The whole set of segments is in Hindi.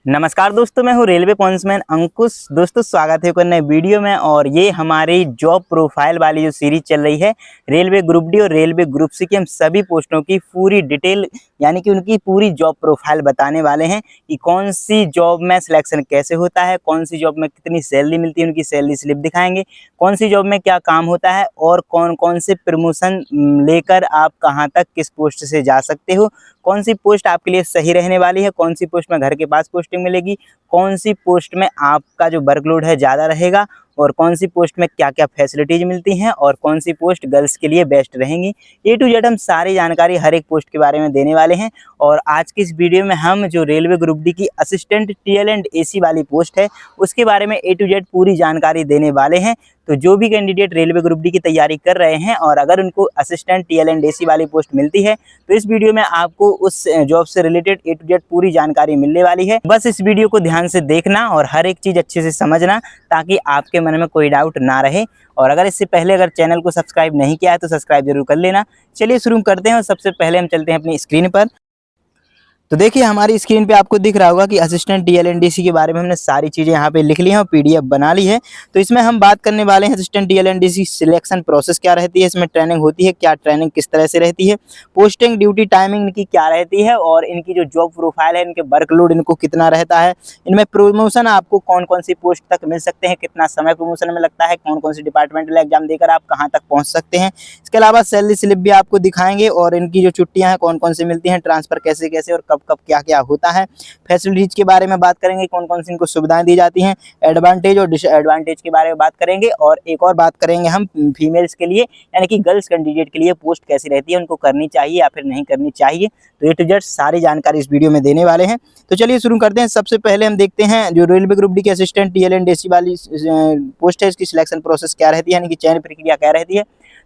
नमस्कार दोस्तों, मैं हूँ रेलवे पॉइंट्समैन अंकुश। दोस्तों स्वागत है एक नए वीडियो में। और ये हमारी जॉब प्रोफाइल वाली जो सीरीज चल रही है रेलवे ग्रुप डी और रेलवे ग्रुप सी की, हम सभी पोस्टों की पूरी डिटेल यानी कि उनकी पूरी जॉब प्रोफाइल बताने वाले हैं कि कौन सी जॉब में सिलेक्शन कैसे होता है, कौन सी जॉब में कितनी सैलरी मिलती है, उनकी सैलरी स्लिप दिखाएंगे, कौन सी जॉब में क्या काम होता है और कौन कौन से प्रमोशन लेकर आप कहाँ तक किस पोस्ट से जा सकते हो, कौन सी पोस्ट आपके लिए सही रहने वाली है, कौन सी पोस्ट में घर के पास पोस्टिंग मिलेगी, कौन सी पोस्ट में आपका जो वर्कलोड है ज़्यादा रहेगा और कौन सी पोस्ट में क्या क्या फैसिलिटीज मिलती हैं और कौन सी पोस्ट गर्ल्स के लिए बेस्ट रहेंगी। ए टू जेड हम सारी जानकारी हर एक पोस्ट के बारे में देने वाले हैं। और आज की इस वीडियो में हम जो रेलवे ग्रुप डी की असिस्टेंट टीएल एंड एसी वाली पोस्ट है उसके बारे में ए टू जेड पूरी जानकारी देने वाले हैं। तो जो भी कैंडिडेट रेलवे ग्रुप डी की तैयारी कर रहे हैं और अगर उनको असिस्टेंट टीएल एंड एसी वाली पोस्ट मिलती है तो इस वीडियो में आपको उस जॉब से रिलेटेड ए टू जेड पूरी जानकारी मिलने वाली है। बस इस वीडियो को ध्यान से देखना और हर एक चीज़ अच्छे से समझना ताकि आपके मन में कोई डाउट ना रहे। और अगर इससे पहले अगर चैनल को सब्सक्राइब नहीं किया है तो सब्सक्राइब जरूर कर लेना। चलिए शुरू करते हैं और सबसे पहले हम चलते हैं अपनी स्क्रीन पर। तो देखिए हमारी स्क्रीन पे आपको दिख रहा होगा कि असिस्टेंट टीएलएनडीसी के बारे में हमने सारी चीज़ें यहाँ पे लिख ली हैं और पीडीएफ बना ली है। तो इसमें हम बात करने वाले हैं असिस्टेंट टीएलएनडीसी सिलेक्शन प्रोसेस क्या रहती है, इसमें ट्रेनिंग होती है क्या, ट्रेनिंग किस तरह से रहती है, पोस्टिंग ड्यूटी टाइमिंग इनकी क्या रहती है और इनकी जो जॉब प्रोफाइल है, इनके वर्कलोड इनको कितना रहता है, इनमें प्रमोशन आपको कौन कौन सी पोस्ट तक मिल सकते हैं, कितना समय प्रमोशन में लगता है, कौन कौन सी डिपार्टमेंटल एग्जाम देकर आप कहाँ तक पहुँच सकते हैं। इसके अलावा सैलरी स्लिप भी आपको दिखाएंगे और इनकी जो छुट्टियाँ हैं कौन कौन सी मिलती हैं, ट्रांसफर कैसे कैसे और कब कब क्या क्या होता है, फैसिलिटीज के बारे में बात करेंगे, कौन कौन सी इनको सुविधाएं दी जाती हैं, एडवांटेज और डिसएडवांटेज के बारे में बात करेंगे और एक और बात करेंगे हम फीमेल्स के लिए यानी कि गर्ल्स कैंडिडेट के लिए पोस्ट कैसी रहती है, उनको करनी चाहिए या फिर नहीं करनी चाहिए। तो ए टू जेड सारी जानकारी इस वीडियो में देने वाले हैं। तो चलिए शुरू करते हैं। सबसे पहले हम देखते हैं जो रेलवे ग्रुप डी के असिस्टेंट टीएल एंड एसी वाली पोस्ट है, इसकी सिलेक्शन प्रोसेस क्या रहती है यानी कि चयन प्रक्रिया क्या रहती है।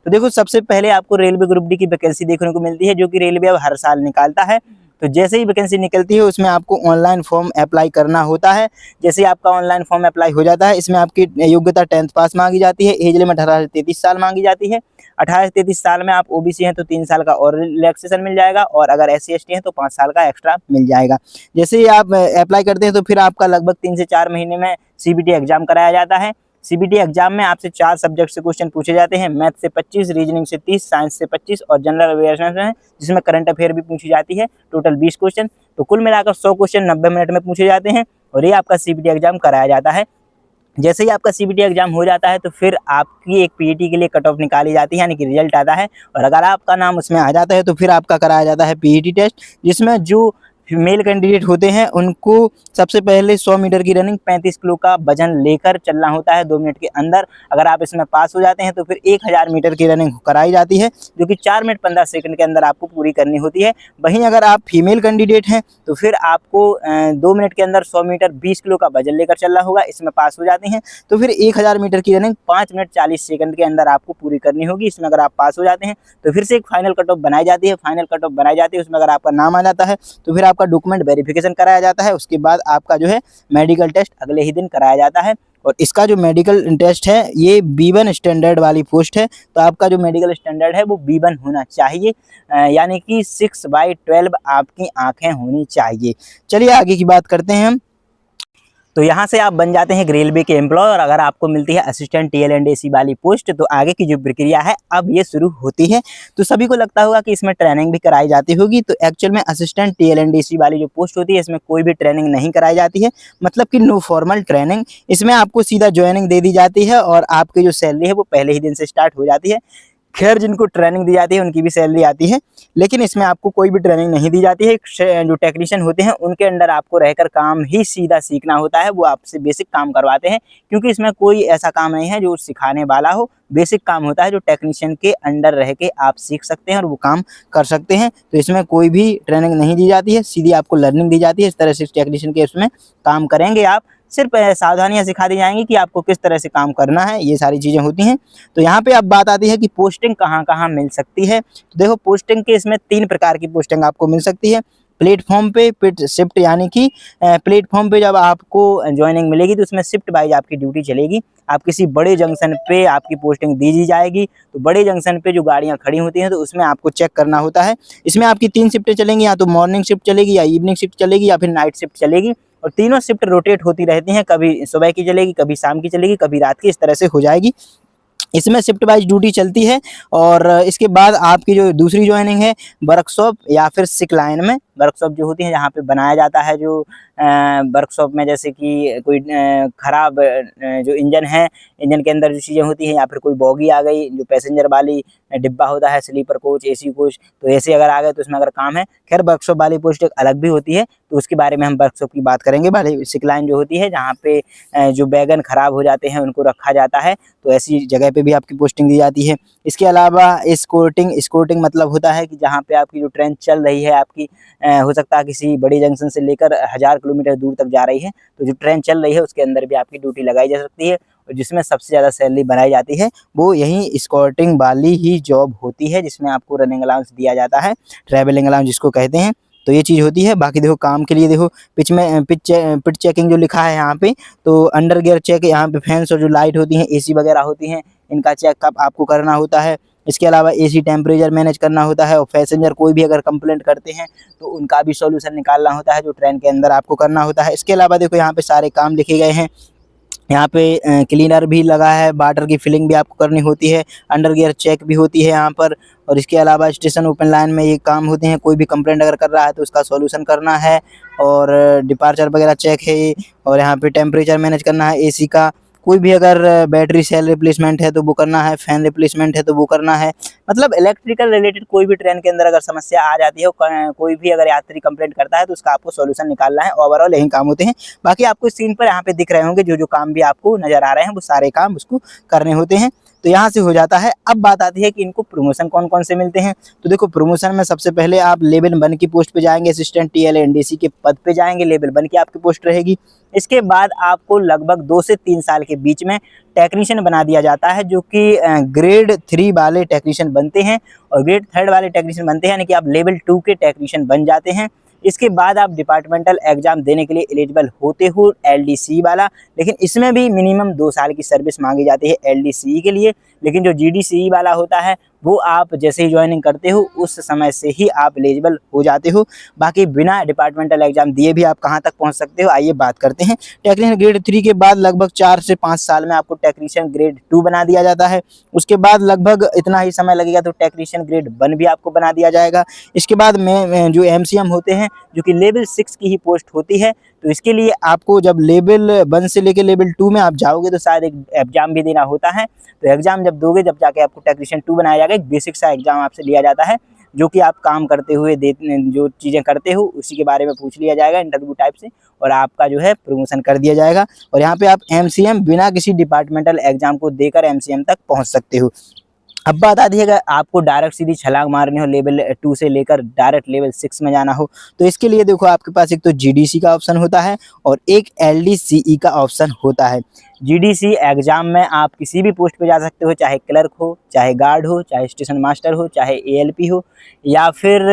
तो देखो सबसे पहले आपको रेलवे ग्रुप डी की वैकेंसी देखने को मिलती है जो कि रेलवे अब हर साल निकालता है। तो जैसे ही वैकेंसी निकलती है उसमें आपको ऑनलाइन फॉर्म अप्लाई करना होता है। जैसे ही आपका ऑनलाइन फॉर्म अप्लाई हो जाता है इसमें आपकी योग्यता 10th पास मांगी जाती है, एज लिमिट 18 से 33 साल मांगी जाती है। 18 से 33 साल में आप ओबीसी हैं तो 3 साल का और रिलैक्सेशन मिल जाएगा और अगर SC ST हैं तो 5 साल का एक्स्ट्रा मिल जाएगा। जैसे ही आप अप्लाई करते हैं तो फिर आपका लगभग 3 से 4 महीने में CBT एग्जाम कराया जाता है। CBT एग्जाम में आपसे 4 सब्जेक्ट से क्वेश्चन पूछे जाते हैं, मैथ से 25, रीजनिंग से 30, साइंस से 25 और जनरल अवेयरनेस है जिसमें करंट अफेयर भी पूछी जाती है, टोटल 20 क्वेश्चन। तो कुल मिलाकर 100 क्वेश्चन 90 मिनट में पूछे जाते हैं और ये आपका CBT एग्जाम कराया जाता है। जैसे ही आपका CBT एग्जाम हो जाता है तो फिर आपकी एक PET के लिए कट ऑफ निकाली जाती है यानी कि रिजल्ट आता है और अगर आपका नाम उसमें आ जाता है तो फिर आपका कराया जाता है PET टेस्ट, जिसमें जो फीमेल कैंडिडेट होते हैं उनको सबसे पहले 100 मीटर की रनिंग 35 किलो का वजन लेकर चलना होता है 2 मिनट के अंदर। अगर आप इसमें पास हो जाते हैं तो फिर 1000 मीटर की रनिंग कराई जाती है जो कि 4 मिनट 15 सेकंड के अंदर आपको पूरी करनी होती है। वहीं अगर आप फीमेल कैंडिडेट हैं तो फिर आपको 2 मिनट के अंदर 100 मीटर 20 किलो का वजन लेकर चलना होगा। इसमें पास हो जाते हैं तो फिर 1000 मीटर की रनिंग 5 मिनट 40 सेकंड के अंदर आपको पूरी करनी होगी। इसमें अगर आप पास हो जाते हैं तो फिर से एक फाइनल कट ऑफ बनाई जाती है। फाइनल कट ऑफ बनाई जाती है उसमें अगर आपका नाम आ जाता है तो फिर आपका डॉक्यूमेंट वेरिफिकेशन कराया जाता है। उसके बाद आपका जो है मेडिकल टेस्ट अगले ही दिन कराया जाता है और इसका जो मेडिकल टेस्ट है ये B1 स्टैंडर्ड वाली पोस्ट है। तो आपका जो मेडिकल स्टैंडर्ड है वो B1 होना चाहिए यानी कि 6/12 आपकी आंखें होनी चाहिए। चलिए आगे की बात करते हैं हम। तो यहाँ से आप बन जाते हैं रेलवे के एम्प्लॉय और अगर आपको मिलती है असिस्टेंट टीएल एंड एसी वाली पोस्ट तो आगे की जो प्रक्रिया है अब ये शुरू होती है। तो सभी को लगता होगा कि इसमें ट्रेनिंग भी कराई जाती होगी। तो एक्चुअल में असिस्टेंट टीएल एंड एसी वाली जो पोस्ट होती है इसमें कोई भी ट्रेनिंग नहीं कराई जाती है, मतलब कि नो फॉर्मल ट्रेनिंग। इसमें आपको सीधा ज्वाइनिंग दे दी जाती है और आपकी जो सैलरी है वो पहले ही दिन से स्टार्ट हो जाती है। खैर जिनको ट्रेनिंग दी जाती है उनकी भी सैलरी आती है, लेकिन इसमें आपको कोई भी ट्रेनिंग नहीं दी जाती है। जो टेक्नीशियन होते हैं उनके अंडर आपको रहकर काम ही सीधा सीखना होता है, वो आपसे बेसिक काम करवाते हैं क्योंकि इसमें कोई ऐसा काम नहीं है जो सिखाने वाला हो। बेसिक काम होता है जो टेक्नीशियन के अंडर रह के आप सीख सकते हैं और वो काम कर सकते हैं। तो इसमें कोई भी ट्रेनिंग नहीं दी जाती है, सीधी आपको लर्निंग दी जाती है। इस तरह से टेक्नीशियन के उसमें काम करेंगे आप, सिर्फ सावधानियां सिखा दी जाएंगी कि आपको किस तरह से काम करना है, ये सारी चीज़ें होती हैं। तो यहाँ पे अब बात आती है कि पोस्टिंग कहाँ कहाँ मिल सकती है। तो देखो पोस्टिंग के इसमें 3 प्रकार की पोस्टिंग आपको मिल सकती है। प्लेटफॉर्म पे पिट शिफ्ट यानी कि प्लेटफॉर्म पे जब आपको ज्वाइनिंग मिलेगी तो उसमें शिफ्ट वाइज आपकी ड्यूटी चलेगी। आप किसी बड़े जंक्शन पे आपकी पोस्टिंग दी जाएगी। तो बड़े जंक्शन पे जो गाड़ियां खड़ी होती हैं तो उसमें आपको चेक करना होता है। इसमें आपकी 3 शिफ्टें चलेंगी, या तो मॉर्निंग शिफ्ट चलेगी या इवनिंग शिफ्ट चलेगी या फिर नाइट शिफ्ट चलेगी। और तीनों शिफ्ट रोटेट होती रहती हैं, कभी सुबह की चलेगी, कभी शाम की चलेगी, कभी रात की, इस तरह से हो जाएगी। इसमें शिफ्ट वाइज ड्यूटी चलती है। और इसके बाद आपकी जो दूसरी ज्वाइनिंग है वर्कशॉप या फिर सिक लाइन में। वर्कशॉप जो होती है जहाँ पे बनाया जाता है, जो वर्कशॉप में जैसे कि कोई खराब जो इंजन है, इंजन के अंदर जो चीज़ें होती हैं, या फिर कोई बॉगी आ गई, जो पैसेंजर वाली डिब्बा होता है, स्लीपर कोच, एसी कोच, तो ऐसे अगर आ गए तो उसमें अगर काम है। खैर वर्कशॉप वाली पोस्ट एक अलग भी होती है, तो उसके बारे में हम वर्कशॉप की बात करेंगे। वाली सिक लाइन जो होती है जहाँ पे जो वैगन खराब हो जाते हैं उनको रखा जाता है, तो ऐसी जगह पे भी आपकी पोस्टिंग दी जाती है। इसके अलावा स्कोर्टिंग मतलब होता है कि जहाँ पे आपकी जो ट्रेन चल रही है आपकी, हो सकता है किसी बड़ी जंक्शन से लेकर 1000 किलोमीटर दूर तक जा रही है, तो जो ट्रेन चल रही है उसके अंदर भी आपकी ड्यूटी लगाई जा सकती है। और जिसमें सबसे ज़्यादा सैलरी बनाई जाती है वो यही स्कॉर्टिंग वाली ही जॉब होती है, जिसमें आपको रनिंग अलाउंस दिया जाता है, ट्रैवलिंग अलाउंस जिसको कहते हैं। तो ये चीज़ होती है। बाकी देखो काम के लिए देखो पिच चेकिंग जो लिखा है यहाँ पे, तो अंडर गियर चेक, यहाँ पे फैंस और जो लाइट होती हैं, एसी वगैरह होती हैं, इनका चेकअप आपको करना होता है। इसके अलावा एसी टेम्परेचर मैनेज करना होता है, और पैसेंजर कोई भी अगर कंप्लेंट करते हैं तो उनका भी सॉल्यूशन निकालना होता है, जो ट्रेन के अंदर आपको करना होता है। इसके अलावा देखो यहाँ पे सारे काम लिखे गए हैं। यहाँ पे क्लीनर भी लगा है, वाटर की फिलिंग भी आपको करनी होती है, अंडर गियर चेक भी होती है यहाँ पर। और इसके अलावा स्टेशन ओपन लाइन में ये काम होते हैं, कोई भी कंप्लेंट अगर कर रहा है तो उसका सॉल्यूशन करना है। और डिपार्चर वगैरह चेक है ये। और यहाँ पे टेम्परेचर मैनेज करना है एसी का, कोई भी अगर बैटरी सेल रिप्लेसमेंट है तो वो करना है, फैन रिप्लेसमेंट है तो वो करना है। मतलब इलेक्ट्रिकल रिलेटेड कोई भी ट्रेन के अंदर अगर समस्या आ जाती है, कोई भी अगर यात्री कंप्लेंट करता है तो उसका आपको सॉल्यूशन निकालना है। ओवरऑल यही काम होते हैं। बाकी आपको स्क्रीन पर यहाँ पे दिख रहे होंगे जो जो काम भी आपको नजर आ रहे हैं, वो सारे काम उसको करने होते हैं। तो यहाँ से हो जाता है। अब बात आती है कि इनको प्रमोशन कौन कौन से मिलते हैं। तो देखो प्रमोशन में सबसे पहले आप लेवल 1 की पोस्ट पे जाएंगे, असिस्टेंट TLNDC के पद पे जाएंगे, लेवल 1 की आपकी पोस्ट रहेगी। इसके बाद आपको लगभग 2 से 3 साल के बीच में टेक्नीशियन बना दिया जाता है, जो कि ग्रेड 3 वाले टेक्नीशियन बनते हैं और ग्रेड 3 वाले टेक्नीशियन बनते हैं, यानी कि आप लेवल 2 के टेक्नीशियन बन जाते हैं। इसके बाद आप डिपार्टमेंटल एग्जाम देने के लिए एलिजिबल होते हो, LDC वाला। लेकिन इसमें भी मिनिमम 2 साल की सर्विस मांगी जाती है LDC के लिए। लेकिन जो GDCE वाला होता है वो आप जैसे ही ज्वाइनिंग करते हो उस समय से ही आप एलिजिबल हो जाते हो। बाकी बिना डिपार्टमेंटल एग्जाम दिए भी आप कहाँ तक पहुँच सकते हो, आइए बात करते हैं। टेक्नीशियन ग्रेड 3 के बाद लगभग 4 से 5 साल में आपको टेक्नीशियन ग्रेड 2 बना दिया जाता है। उसके बाद लगभग इतना ही समय लगेगा तो टेक्नीशियन ग्रेड 1 भी आपको बना दिया जाएगा। इसके बाद में जो MCM होते हैं, जो कि लेवल 6 की ही पोस्ट होती है, तो इसके लिए आपको जब लेवल 1 से लेकर लेवल 2 में आप जाओगे तो शायद एक एग्जाम भी देना होता है। तो एग्जाम जब दोगे, जब जाके आपको टेक्नीशियन 2 बनाया जाएगा, एक बेसिक सा एग्जाम आपसे लिया जाता है, जो कि आप काम करते हुए जो चीज़ें करते हो उसी के बारे में पूछ लिया जाएगा इंटरव्यू टाइप से, और आपका जो है प्रमोशन कर दिया जाएगा। और यहाँ पे आप MCM बिना किसी डिपार्टमेंटल एग्जाम को देकर MCM तक पहुँच सकते हो। अब बात आती है अगर आपको डायरेक्ट सीधी छलांग मारनी हो, लेवल 2 से लेकर डायरेक्ट लेवल 6 में जाना हो, तो इसके लिए देखो आपके पास एक तो GDC का ऑप्शन होता है और एक LDCE का ऑप्शन होता है। GDC एग्जाम में आप किसी भी पोस्ट पे जा सकते हो, चाहे क्लर्क हो, चाहे गार्ड हो, चाहे स्टेशन मास्टर हो, चाहे ALP हो, या फिर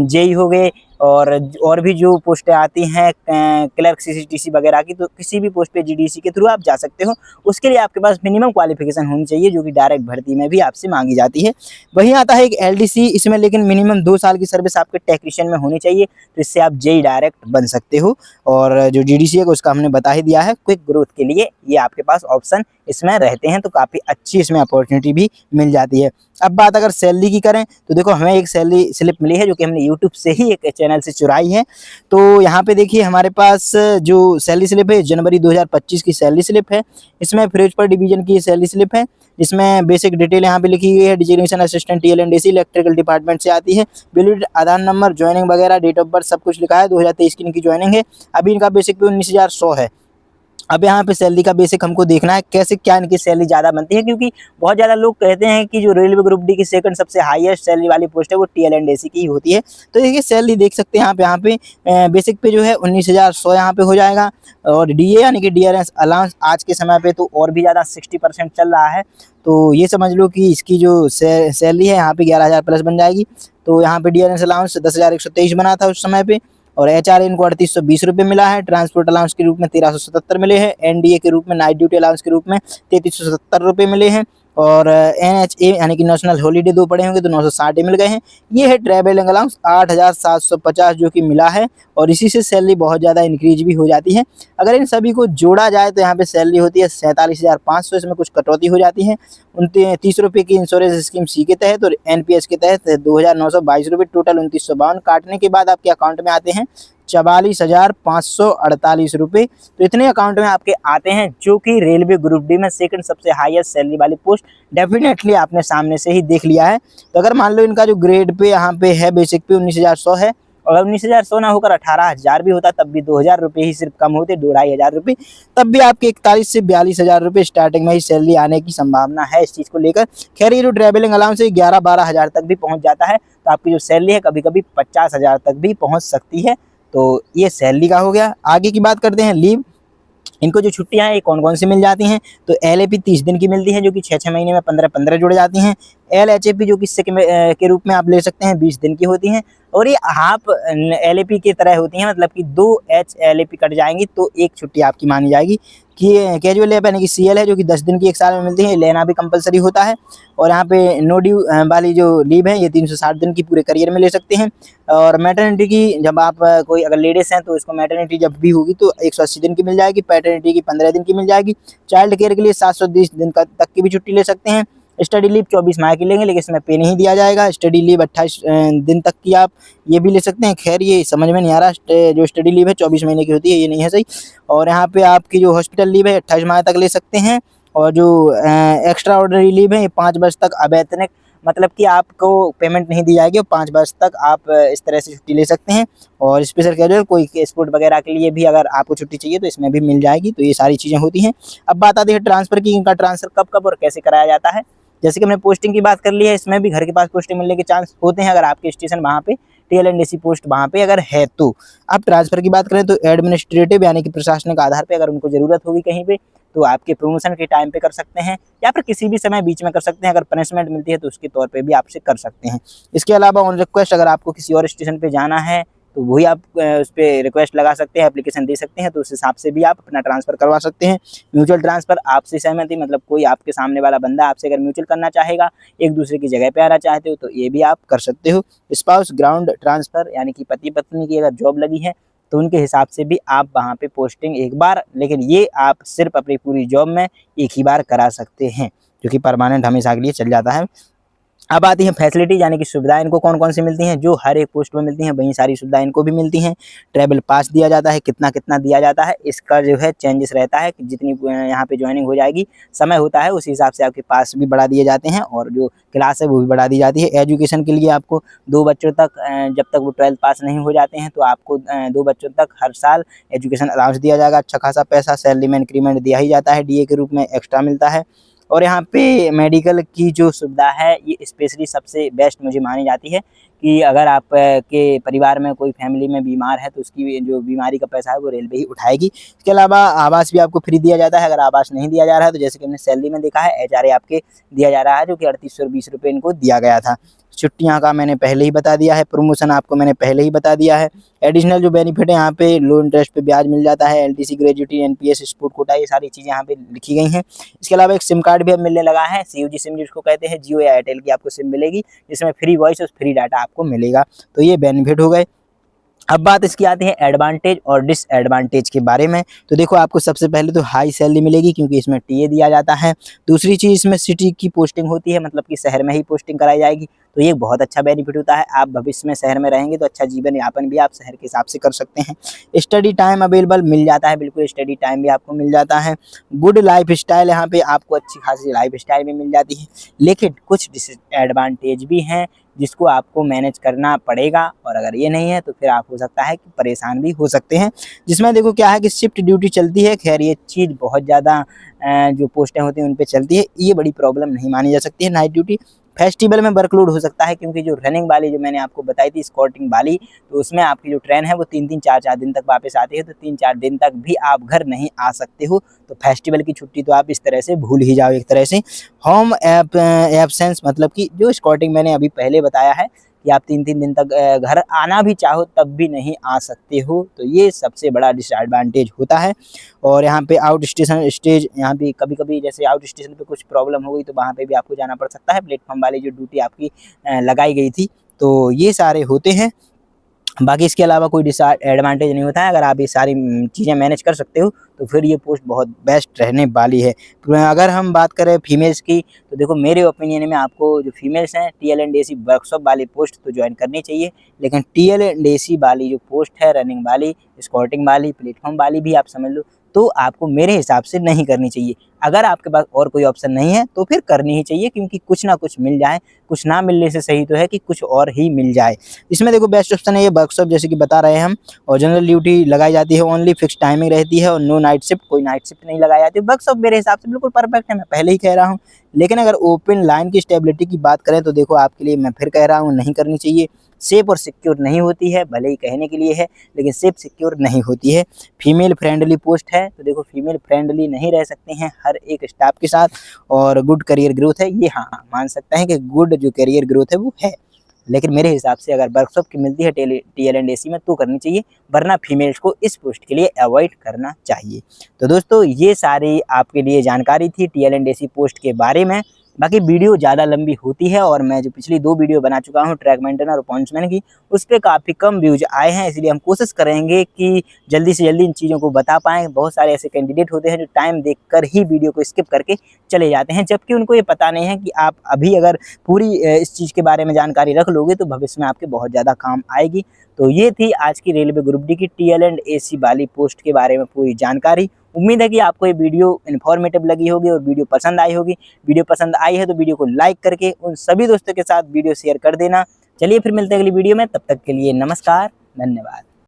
JE हो गए, और भी जो पोस्टें आती हैं क्लर्क CCTC वगैरह की, तो किसी भी पोस्ट पे GDC के थ्रू आप जा सकते हो। उसके लिए आपके पास मिनिमम क्वालिफिकेशन होनी चाहिए, जो कि डायरेक्ट भर्ती में भी आपसे मांगी जाती है। वहीं आता है एक LDC, इसमें लेकिन मिनिमम 2 साल की सर्विस आपके टेक्नीशियन में होनी चाहिए, तो इससे आप JE डायरेक्ट बन सकते हो। और जो GDC है उसका हमने बता ही दिया है। क्विक ग्रोथ के लिए ये आपके पास ऑप्शन इसमें रहते हैं, तो काफ़ी अच्छी इसमें अपॉर्चुनिटी भी मिल जाती है। अब बात अगर सैलरी की करें तो देखो हमें एक सैलरी स्लिप मिली है, जो कि हमने यूट्यूब से ही एक चैनल से चुराई है। तो यहाँ पे देखिए हमारे पास जो सैलरी स्लिप है जनवरी 2025 की सैलरी स्लिप है। इसमें फिरोजपुर डिवीजन की सैलरी स्लिप है, जिसमें बेसिक डिटेल यहाँ पे लिखी गई है। Designation assistant TLNDC electrical department से आती है। वैलिड आधार नंबर, ज्वाइनिंग वगैरह, डेट ऑफ बर्थ सब कुछ लिखा है। 2023 की इनकी ज्वाइनिंग है। अभी इनका बेसिक पे 19,100 है। अब यहाँ पे सैलरी का बेसिक हमको देखना है कैसे क्या इनकी सैलरी ज़्यादा बनती है, क्योंकि बहुत ज़्यादा लोग कहते हैं कि जो रेलवे ग्रुप डी की सेकंड सबसे हाईएस्ट सैलरी वाली पोस्ट है वो TLNDC की ही होती है। तो देखिए सैलरी देख सकते हैं आप यहाँ पे बेसिक पे जो है 19,100 यहाँ पे हो जाएगा। और DA यानी कि डियरेंस अलाउंस आज के समय पे तो और भी ज़्यादा 60% चल रहा है। तो ये समझ लो कि इसकी जो सैलरी है यहाँ पे 11,000 प्लस बन जाएगी। तो यहाँ पे डियरेंस अलाउंस 10,123 बना था उस समय पे, और HRA इनको 3820 रुपये मिला है। ट्रांसपोर्ट अलाउंस के रूप में 1377 मिले हैं। NDA के रूप में, नाइट ड्यूटी अलाउंस के रूप में 3370 रुपये मिले हैं। और NHA यानी कि नेशनल हॉलीडे 2 पड़े होंगे तो 960 मिल गए हैं। ये है ट्रैवलिंग अलाउंस 8750 जो कि मिला है, और इसी से सैलरी बहुत ज़्यादा इंक्रीज भी हो जाती है। अगर इन सभी को जोड़ा जाए तो यहाँ पे सैलरी होती है 47,500। इसमें कुछ कटौती हो जाती है। 29 रुपये की इंश्योरेंस स्कीम सी के तहत और NPS के तहत 2,922 रुपये, टोटल 2952 काटने के बाद आपके अकाउंट में आते हैं 44,548 रुपये। तो इतने अकाउंट में आपके आते हैं, जो कि रेलवे ग्रुप डी में सेकंड सबसे हाईएस्ट सैलरी वाली पोस्ट डेफिनेटली आपने सामने से ही देख लिया है। तो अगर मान लो इनका जो ग्रेड पे यहाँ पे है बेसिक पे 19,100 है, और 19,100 ना होकर 18,000 भी होता तब भी 2,000 रुपये ही सिर्फ कम होते, 2,500 रुपये, तब भी आपके 41 से 42,000 रुपये स्टार्टिंग में ही सैलरी आने की संभावना है इस चीज़ को लेकर। खैर ये जो ट्रैवलिंग अलाउंस है 11-12 हज़ार तक भी पहुंच जाता है, तो आपकी जो सैलरी है कभी कभी 50,000 तक भी पहुंच सकती है। तो ये सैलरी का हो गया। आगे की बात करते हैं लीव। इनको जो छुट्टियां हैं ये कौन कौन सी मिल जाती हैं, तो LAP 30 दिन की मिलती है, जो कि 6-6 महीने में 15-15 जुड़ जाती हैं। LHAP जो कि के रूप में आप ले सकते हैं 20 दिन की होती हैं, और ये हाफ LAP की तरह होती हैं, मतलब कि 2 LAP कट जाएंगी तो एक छुट्टी आपकी मानी जाएगी। कि कैजुअल लीव यानी कि CL है, जो कि 10 दिन की एक साल में मिलती है, लेना भी कंपलसरी होता है। और यहाँ पे नो ड्यू वाली जो लीव है ये 360 दिन की पूरे करियर में ले सकते हैं। और मैटरनिटी की जब आप कोई अगर लेडीज़ हैं तो इसको मैटरनिटी जब भी होगी तो 180 दिन की मिल जाएगी, पैटर्निटी की 15 दिन की मिल जाएगी। चाइल्ड केयर के लिए 720 दिन तक की भी छुट्टी ले सकते हैं। स्टडी लीव 24 माह की लेंगे, लेकिन इसमें पे नहीं दिया जाएगा। स्टडी लीव 28 दिन तक की आप ये भी ले सकते हैं। खैर ये समझ में नहीं आ रहा, जो स्टडी लीव है 24 महीने की होती है, ये नहीं है सही। और यहाँ पे आपकी जो हॉस्पिटल लीव है 28 माह तक ले सकते हैं। और जो एक्स्ट्रा ऑर्डिनरी लीव है ये 5 वर्ष तक अवैतनिक, मतलब कि आपको पेमेंट नहीं दी जाएगी, और 5 वर्ष तक आप इस तरह से छुट्टी ले सकते हैं। और स्पेशल कैजुअल कोई स्पोर्ट वगैरह के लिए भी अगर आपको छुट्टी चाहिए तो इसमें भी मिल जाएगी। तो ये सारी चीज़ें होती हैं। अब बात आती है ट्रांसफ़र की। इनका ट्रांसफ़र कब कब और कैसे कराया जाता है। जैसे कि हमने पोस्टिंग की बात कर ली है, इसमें भी घर के पास पोस्टिंग मिलने के चांस होते हैं, अगर आपके स्टेशन वहाँ पे TLNDC पोस्ट वहाँ पे अगर है तो। अब ट्रांसफ़र की बात करें तो एडमिनिस्ट्रेटिव यानी कि प्रशासनिक आधार पे अगर उनको ज़रूरत होगी कहीं पे, तो आपके प्रमोशन के टाइम पे कर सकते हैं, या फिर किसी भी समय बीच में कर सकते हैं। अगर पनिशमेंट मिलती है तो उसके तौर पे भी आपसे कर सकते हैं। इसके अलावा ऑन रिक्वेस्ट अगर आपको किसी और स्टेशन पे जाना है तो वही आप उस पर रिक्वेस्ट लगा सकते हैं, एप्लीकेशन दे सकते हैं, तो उस हिसाब से भी आप अपना ट्रांसफ़र करवा सकते हैं। म्यूचुअल ट्रांसफ़र आपसे सहमति, मतलब कोई आपके सामने वाला बंदा आपसे अगर म्यूचुअल करना चाहेगा, एक दूसरे की जगह पे आना चाहते हो तो ये भी आप कर सकते हो। स्पाउस ग्राउंड ट्रांसफ़र यानी कि पति पत्नी की अगर जॉब लगी है तो उनके हिसाब से भी आप वहाँ पे पोस्टिंग एक बार, लेकिन ये आप सिर्फ अपनी पूरी जॉब में एक ही बार करा सकते हैं, जो कि परमानेंट हमेशा के लिए चल जाता है। अब आती हैं फैसिलिटी यानी कि सुविधाएं इनको कौन कौन सी मिलती हैं, जो हर एक पोस्ट में मिलती हैं वहीं सारी सुविधाएं इनको भी मिलती हैं। ट्रैवल पास दिया जाता है, कितना कितना दिया जाता है इसका जो है चेंजेस रहता है कि जितनी यहाँ पे ज्वाइनिंग हो जाएगी समय होता है उसी हिसाब से आपके पास भी बढ़ा दिए जाते हैं, और जो क्लास है वो भी बढ़ा दी जाती है। एजुकेशन के लिए आपको 2 बच्चों तक, जब तक वो 12th पास नहीं हो जाते हैं तो आपको 2 बच्चों तक हर साल एजुकेशन अलाउंस दिया जाएगा। अच्छा खासा पैसा सैलरी में इंक्रीमेंट दिया ही जाता है, DA के रूप में एक्स्ट्रा मिलता है। और यहाँ पे मेडिकल की जो सुविधा है ये स्पेशली सबसे बेस्ट मुझे मानी जाती है, कि अगर आप के परिवार में कोई फैमिली में बीमार है तो उसकी जो बीमारी का पैसा है वो रेलवे ही उठाएगी। इसके अलावा आवास भी आपको फ्री दिया जाता है। अगर आवास नहीं दिया जा रहा है तो जैसे कि हमने सैलरी में देखा है HRA आपके दिया जा रहा है, जो कि 3820 रुपये इनको दिया गया था। छुट्टियां का मैंने पहले ही बता दिया है, प्रमोशन आपको मैंने पहले ही बता दिया है। एडिशनल जो बेनिफिट है यहाँ पे लो इंटरेस्ट पे ब्याज मिल जाता है, LTC gratuity, NPS sport Kota, ये सारी चीज़ें यहाँ पे लिखी गई हैं। इसके अलावा एक सिम कार्ड भी अब मिलने लगा है, CUG सिम जिसको कहते हैं, जियो या एयरटेल की आपको सिम मिलेगी, जिसमें फ्री वॉइस और फ्री डाटा आपको मिलेगा। तो ये बेनिफिट हो गए। अब बात इसकी आती है एडवांटेज और डिसएडवांटेज के बारे में। तो देखो आपको सबसे पहले तो हाई सैलरी मिलेगी क्योंकि इसमें TA दिया जाता है। दूसरी चीज़ इसमें सिटी की पोस्टिंग होती है, मतलब कि शहर में ही पोस्टिंग कराई जाएगी, तो ये बहुत अच्छा बेनिफिट होता है। आप भविष्य में शहर में रहेंगे तो अच्छा जीवन यापन भी आप शहर के हिसाब से कर सकते हैं। स्टडी टाइम अवेलेबल मिल जाता है, बिल्कुल स्टडी टाइम भी आपको मिल जाता है। गुड लाइफ स्टाइल, यहाँ पे आपको अच्छी खासी लाइफ स्टाइल भी मिल जाती है, लेकिन कुछ डिसएडवांटेज भी हैं जिसको आपको मैनेज करना पड़ेगा, और अगर ये नहीं है तो फिर आप हो सकता है कि परेशान भी हो सकते हैं। जिसमें देखो क्या है कि शिफ्ट ड्यूटी चलती है। खैर ये चीज़ बहुत ज़्यादा जो पोस्टें होती हैं उन पे चलती है, ये बड़ी प्रॉब्लम नहीं मानी जा सकती है। नाइट ड्यूटी, फेस्टिवल में वर्कलोड हो सकता है, क्योंकि जो रनिंग वाली जो मैंने आपको बताई थी स्कॉटिंग वाली, तो उसमें आपकी जो ट्रेन है वो 3-3 4-4 दिन तक वापस आती है, तो 3-4 दिन तक भी आप घर नहीं आ सकते हो। तो फेस्टिवल की छुट्टी तो आप इस तरह से भूल ही जाओ एक तरह से। होम एब्सेंस, मतलब कि जो स्कॉटिंग मैंने अभी पहले बताया है कि आप 3-3 दिन तक घर आना भी चाहो तब भी नहीं आ सकते हो। तो ये सबसे बड़ा डिसएडवांटेज होता है। और यहाँ पे आउट स्टेशन स्टेज, यहाँ पे कभी-कभी जैसे आउट स्टेशन पे कुछ प्रॉब्लम हो गई तो वहाँ पे भी आपको जाना पड़ सकता है, प्लेटफ़ॉर्म वाली जो ड्यूटी आपकी लगाई गई थी। तो ये सारे होते हैं। बाकी इसके अलावा कोई डिसएडवांटेज नहीं होता है। अगर आप ये सारी चीज़ें मैनेज कर सकते हो तो फिर ये पोस्ट बहुत बेस्ट रहने वाली है। तो अगर हम बात करें फीमेल्स की, तो देखो मेरे ओपिनियन में आपको जो फीमेल्स हैं टीएल&एसी वर्कशॉप वाली पोस्ट तो ज्वाइन करनी चाहिए, लेकिन टीएल&एसी वाली जो पोस्ट है रनिंग वाली, स्कॉटिंग वाली, प्लेटफॉर्म वाली भी आप समझ लो, तो आपको मेरे हिसाब से नहीं करनी चाहिए। अगर आपके पास और कोई ऑप्शन नहीं है तो फिर करनी ही चाहिए, क्योंकि कुछ ना कुछ मिल जाए, कुछ ना मिलने से सही तो है कि कुछ और ही मिल जाए। इसमें देखो बेस्ट ऑप्शन है ये वर्कशॉप, जैसे कि बता रहे हैं हम, और जनरल ड्यूटी लगाई जाती है, ओनली फिक्स टाइमिंग रहती है और नो नाइट शिफ्ट, कोई नाइट शिफ्ट नहीं लगाई जाती। वर्कशॉप मेरे हिसाब से बिल्कुल परफेक्ट है, मैं पहले ही कह रहा हूँ। लेकिन अगर ओपन लाइन की स्टेबिलिटी की बात करें तो देखो आपके लिए मैं फिर कह रहा हूँ नहीं करनी चाहिए। सेफ और सिक्योर नहीं होती है, भले ही कहने के लिए है, लेकिन सेफ सिक्योर नहीं होती है। फीमेल फ्रेंडली पोस्ट है तो देखो फीमेल फ्रेंडली नहीं रह सकते हैं हर एक स्टाफ के साथ, और गुड करियर ग्रोथ है ये, हाँ मान सकते हैं कि गुड जो करियर ग्रोथ है वो है। लेकिन मेरे हिसाब से अगर वर्कशॉप की मिलती है टीएल&एसी में तो करनी चाहिए, वरना फीमेल्स को इस पोस्ट के लिए अवॉइड करना चाहिए। तो दोस्तों ये सारी आपके लिए जानकारी थी टीएल&एसी पोस्ट के बारे में। बाकी वीडियो ज़्यादा लंबी होती है और मैं जो पिछली 2 वीडियो बना चुका हूँ ट्रैक मेंटेनर और पॉइंट्समैन की, उस पर काफ़ी कम व्यूज आए हैं, इसलिए हम कोशिश करेंगे कि जल्दी से जल्दी इन चीज़ों को बता पाएँ। बहुत सारे ऐसे कैंडिडेट होते हैं जो टाइम देखकर ही वीडियो को स्किप करके चले जाते हैं, जबकि उनको ये पता नहीं है कि आप अभी अगर पूरी इस चीज़ के बारे में जानकारी रख लोगे तो भविष्य में आपके बहुत ज़्यादा काम आएगी। तो ये थी आज की रेलवे ग्रुप डी की टीएल&एसी वाली पोस्ट के बारे में पूरी जानकारी। उम्मीद है कि आपको ये वीडियो इन्फॉर्मेटिव लगी होगी और वीडियो पसंद आई होगी। वीडियो पसंद आई है तो वीडियो को लाइक करके उन सभी दोस्तों के साथ वीडियो शेयर कर देना। चलिए फिर मिलते हैं अगली वीडियो में, तब तक के लिए नमस्कार, धन्यवाद।